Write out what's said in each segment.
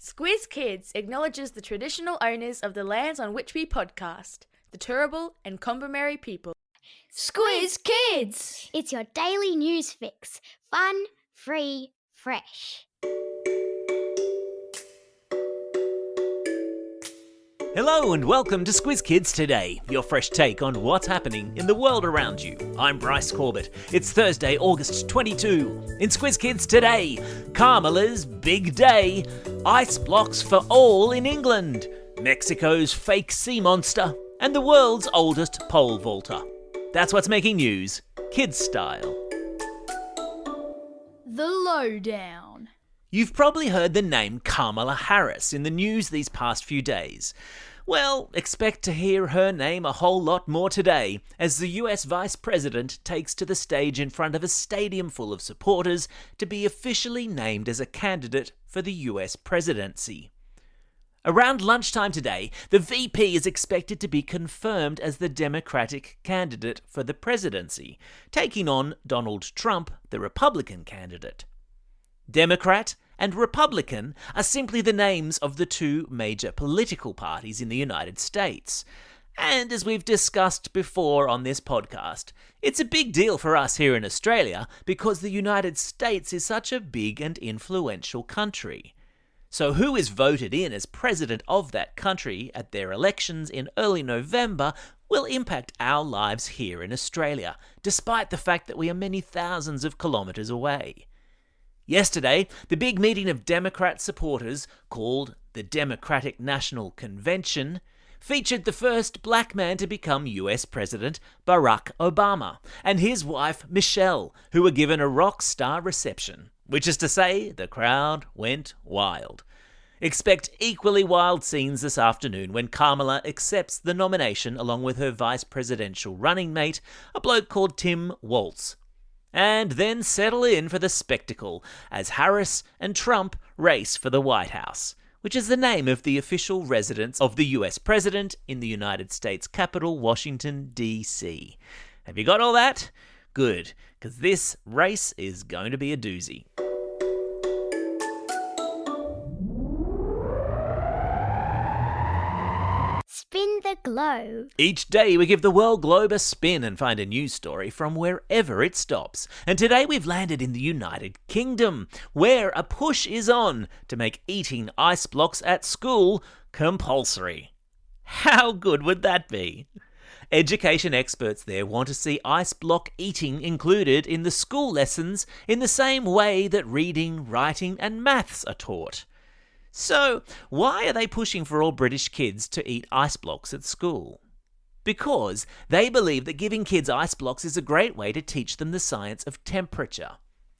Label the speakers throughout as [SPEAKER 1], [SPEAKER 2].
[SPEAKER 1] Squiz Kids acknowledges the traditional owners of the lands on which we podcast, the Turrbal and Kombumerri people.
[SPEAKER 2] Squiz Kids!
[SPEAKER 3] It's your daily news fix. Fun, free, fresh.
[SPEAKER 4] Hello and welcome to Squiz Kids Today, your fresh take on what's happening in the world around you. I'm Bryce Corbett. It's Thursday, August 22. In Squiz Kids Today, Kamala's big day, ice blocks for all in England, Mexico's fake sea monster, and the world's oldest pole vaulter. That's what's making news, kids style.
[SPEAKER 2] The Lowdown.
[SPEAKER 4] You've probably heard the name Kamala Harris in the news these past few days. Well, expect to hear her name a whole lot more today as the US Vice President takes to the stage in front of a stadium full of supporters to be officially named as a candidate for the US presidency. Around lunchtime today, the VP is expected to be confirmed as the Democratic candidate for the presidency, taking on Donald Trump, the Republican candidate. Democrat and Republican are simply the names of the two major political parties in the United States. And as we've discussed before on this podcast, it's a big deal for us here in Australia because the United States is such a big and influential country. So who is voted in as president of that country at their elections in early November will impact our lives here in Australia, despite the fact that we are many thousands of kilometres away. Yesterday, the big meeting of Democrat supporters, called the Democratic National Convention, featured the first black man to become US President, Barack Obama, and his wife, Michelle, who were given a rock star reception, which is to say, the crowd went wild. Expect equally wild scenes this afternoon when Kamala accepts the nomination along with her vice presidential running mate, a bloke called Tim Walz. And then settle in for the spectacle as Harris and Trump race for the White House, which is the name of the official residence of the US President in the United States capital, Washington, D.C. Have you got all that? Good, because this race is going to be a doozy.
[SPEAKER 3] Spin the globe.
[SPEAKER 4] Each day we give the world globe a spin and find a news story from wherever it stops. And today we've landed in the United Kingdom, where a push is on to make eating ice blocks at school compulsory. How good would that be? Education experts there want to see ice block eating included in the school lessons in the same way that reading, writing and maths are taught. So, why are they pushing for all British kids to eat ice blocks at school? Because they believe that giving kids ice blocks is a great way to teach them the science of temperature,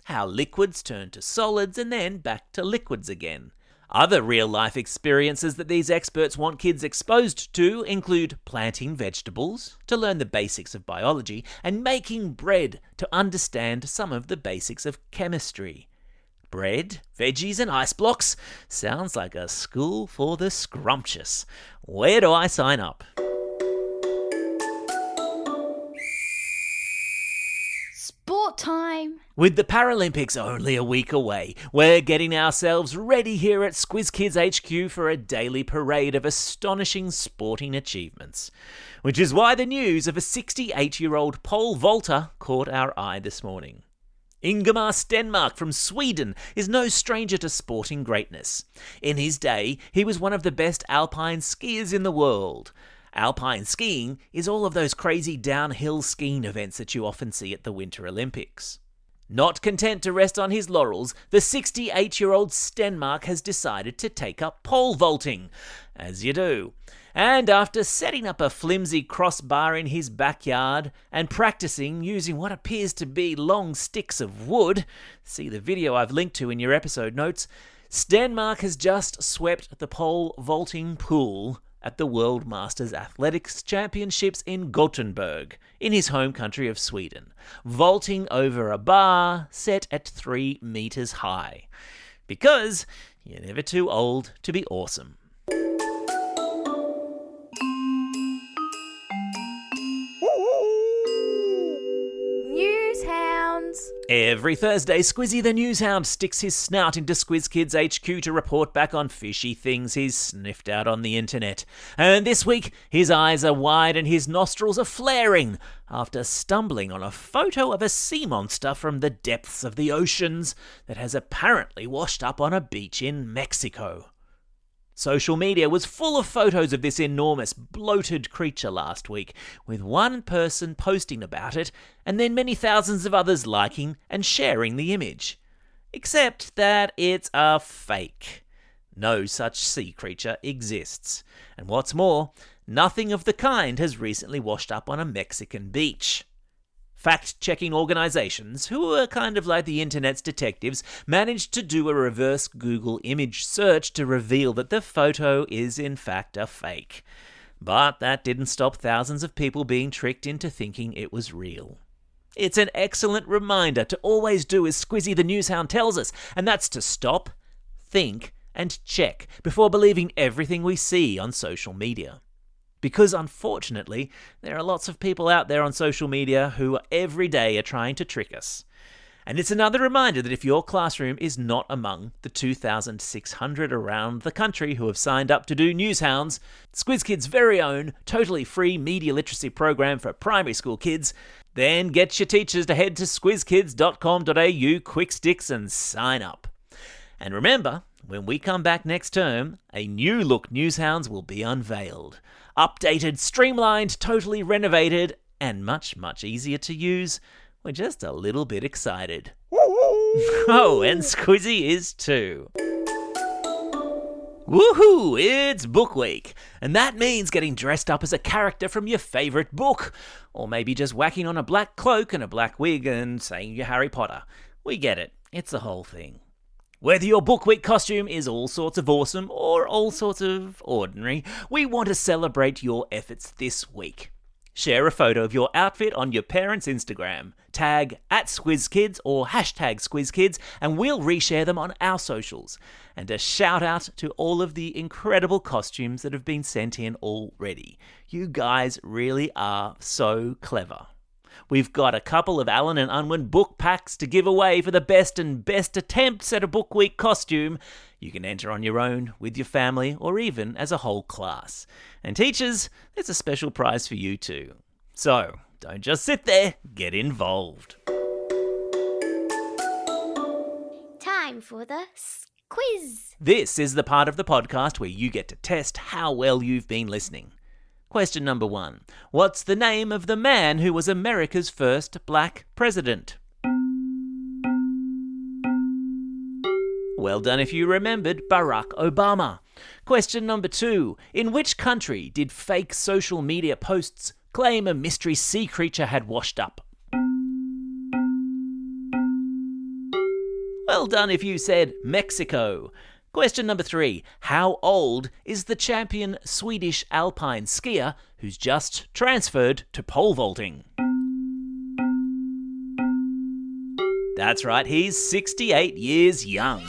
[SPEAKER 4] how liquids turn to solids and then back to liquids again. Other real-life experiences that these experts want kids exposed to include planting vegetables to learn the basics of biology and making bread to understand some of the basics of chemistry. Bread, veggies and ice blocks sounds like a school for the scrumptious. Where do I sign up?
[SPEAKER 2] Sport time.
[SPEAKER 4] With the Paralympics only a week away, we're getting ourselves ready here at Squiz Kids HQ for a daily parade of astonishing sporting achievements. Which is why the news of a 68-year-old pole vaulter caught our eye this morning. Ingemar Stenmark from Sweden is no stranger to sporting greatness. In his day, he was one of the best alpine skiers in the world. Alpine skiing is all of those crazy downhill skiing events that you often see at the Winter Olympics. Not content to rest on his laurels, the 68-year-old Stenmark has decided to take up pole vaulting, as you do. And after setting up a flimsy crossbar in his backyard and practicing using what appears to be long sticks of wood, see the video I've linked to in your episode notes, Stenmark has just swept the pole vaulting pool at the World Masters Athletics Championships in Gothenburg, in his home country of Sweden, vaulting over a bar set at 3 meters high. Because you're never too old to be awesome.
[SPEAKER 1] News hounds.
[SPEAKER 4] Every Thursday, Squizzy the Newshound sticks his snout into Squiz Kids HQ to report back on fishy things he's sniffed out on the internet. And this week, his eyes are wide and his nostrils are flaring after stumbling on a photo of a sea monster from the depths of the oceans that has apparently washed up on a beach in Mexico. Social media was full of photos of this enormous, bloated creature last week, with one person posting about it and then many thousands of others liking and sharing the image. Except that it's a fake. No such sea creature exists. And what's more, nothing of the kind has recently washed up on a Mexican beach. Fact-checking organisations, who are kind of like the internet's detectives, managed to do a reverse Google image search to reveal that the photo is in fact a fake. But that didn't stop thousands of people being tricked into thinking it was real. It's an excellent reminder to always do as Squizzy the Newshound tells us, and that's to stop, think, and check before believing everything we see on social media. Because unfortunately, there are lots of people out there on social media who every day are trying to trick us. And it's another reminder that if your classroom is not among the 2,600 around the country who have signed up to do Newshounds, Squiz Kids' very own, totally free media literacy program for primary school kids, then get your teachers to head to squizkids.com.au quick sticks and sign up. And remember, when we come back next term, a new look Newshounds will be unveiled. Updated, streamlined, totally renovated, and much, much easier to use. We're just a little bit excited. Oh, and Squizzy is too. Woohoo! It's Book Week, and that means getting dressed up as a character from your favourite book, or maybe just whacking on a black cloak and a black wig and saying you're Harry Potter. We get it. It's the whole thing. Whether your Book Week costume is all sorts of awesome or all sorts of ordinary, we want to celebrate your efforts this week. Share a photo of your outfit on your parents' Instagram. Tag @SquizKids or #SquizKids and we'll reshare them on our socials. And a shout out to all of the incredible costumes that have been sent in already. You guys really are so clever. We've got a couple of Allen and Unwin book packs to give away for the best and best attempts at a Book Week costume. You can enter on your own, with your family, or even as a whole class. And teachers, there's a special prize for you too. So, don't just sit there, get involved.
[SPEAKER 3] Time for the quiz.
[SPEAKER 4] This is the part of the podcast where you get to test how well you've been listening. Question number 1. What's the name of the man who was America's first black president? Well done if you remembered Barack Obama. Question number 2. In which country did fake social media posts claim a mystery sea creature had washed up? Well done if you said Mexico. Question number 3. How old is the champion Swedish alpine skier who's just transferred to pole vaulting? That's right, he's 68 years young.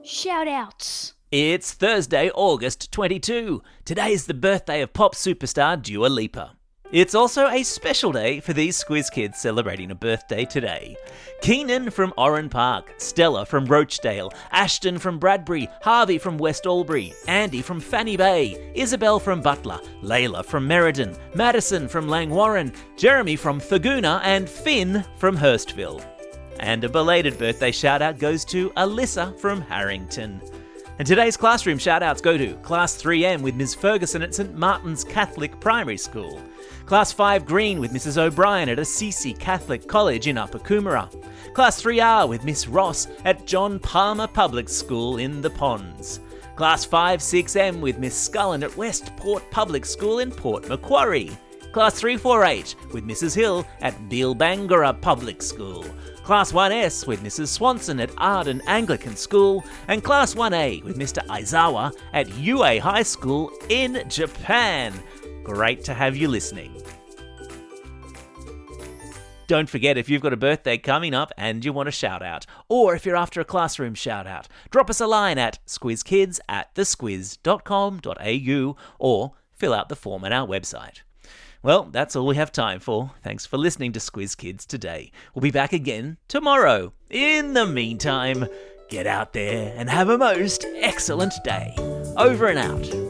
[SPEAKER 2] Shout-outs.
[SPEAKER 4] It's Thursday, August 22. Today is the birthday of pop superstar Dua Lipa. It's also a special day for these Squiz Kids celebrating a birthday today. Keenan from Oran Park, Stella from Rochdale, Ashton from Bradbury, Harvey from West Albury, Andy from Fanny Bay, Isabel from Butler, Layla from Meriden, Madison from Langwarren, Jeremy from Thaguna, and Finn from Hurstville. And a belated birthday shout-out goes to Alyssa from Harrington. And today's classroom shout-outs go to Class 3M with Ms Ferguson at St Martin's Catholic Primary School, Class 5 Green with Mrs O'Brien at Assisi Catholic College in Upper Coomera, Class 3R with Miss Ross at John Palmer Public School in the Ponds, Class 5-6M with Miss Scullen at Westport Public School in Port Macquarie, Class 348 with Mrs Hill at Bilbangara Public School, Class 1S with Mrs Swanson at Arden Anglican School, and Class 1A with Mr Aizawa at UA High School in Japan. Great to have you listening. Don't forget, if you've got a birthday coming up and you want a shout out, or if you're after a classroom shout out, drop us a line at squizkids@thesquiz.com.au or fill out the form at our website. Well, that's all we have time for. Thanks for listening to Squiz Kids today. We'll be back again tomorrow. In the meantime, get out there and have a most excellent day. Over and out.